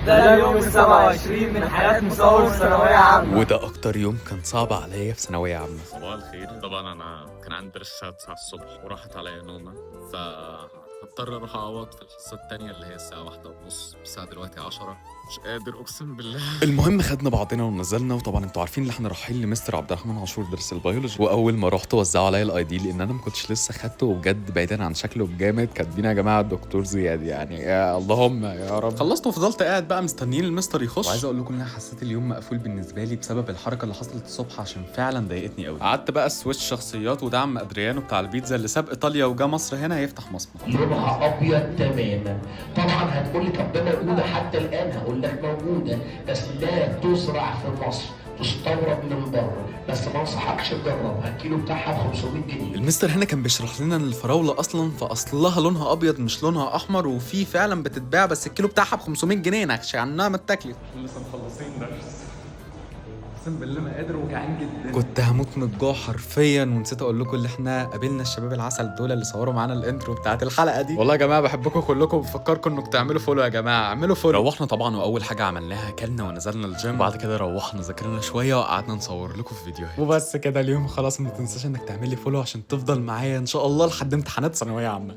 ده اليوم 27 من حياة مصور ثانوية عامة. وده اكتر يوم كان صعب عليا في ثانويه عامه. صباح الخير. طبعا انا كان عندي درس الساعه 9 الصبح وراحت عليا نومه، فهضطر اروح اعوض في الحصه التانية اللي هي الساعه 1:30. الساعه دلوقتي 10. مش قادر اقسم بالله. المهم خدنا بعضنا ونزلنا، وطبعا انتوا عارفين ان احنا رايحين لمستر عبد الرحمن عاشور درس البيولوجي. واول ما رحت وزعوا عليا الاي دي لان انا ما كنتش لسه خدته، وبجد بعيدا عن شكله الجامد كاتبين يا جماعه الدكتور زياد، يعني يا اللهم يا رب. خلصت وفضلت قاعد بقى مستنيين المستر يخش. وعايز اقول لكم ان انا حسيت اليوم مقفول بالنسبه لي بسبب الحركه اللي حصلت الصبح، عشان فعلا ضايقتني قوي. قعدت بقى سويتش شخصيات ودعم ادريانو بتاع البيتزا اللي ساب ايطاليا وجا مصر هنا هيفتح مصنع. لونها ابيض تماما. طبعا هتقول لي طب ده موجوده حتى الان، هقول لك موجوده بس لا تزرع في مصر، تستورد من بره، بس ما انصحكش تجربها. الكيلو بتاعها ب 500 جنيه. المستر هنا كان بيشرح لنا ان الفراوله اصلا في اصلها لونها ابيض مش لونها احمر، وفي فعلا بتتباع بس الكيلو بتاعها ب 500 جنيه نكش عنها ما التكلف. لسه مخلصين درس، اقسم بالله ما قادر، وجعان جدا. كنت هموت من الجوع حرفيا. ونسيت اقول لكم اللي احنا قابلنا الشباب العسل دول اللي صوروا معانا الانترو بتاعت الحلقه دي. والله يا جماعه بحبكم كلكم، وبفكركم انكم تعملوا فولو. يا جماعه اعملوا فولو. روحنا طبعا، واول حاجه عملناها كلنا ونزلنا الجيم، وبعد كده روحنا ذاكرنا شويه وقعدنا نصور لكم في فيديوهات. وبس كده اليوم خلاص. ما تنساش انك تعمل لي فولو عشان تفضل معايا ان شاء الله لحد امتحانات ثانويه عامه.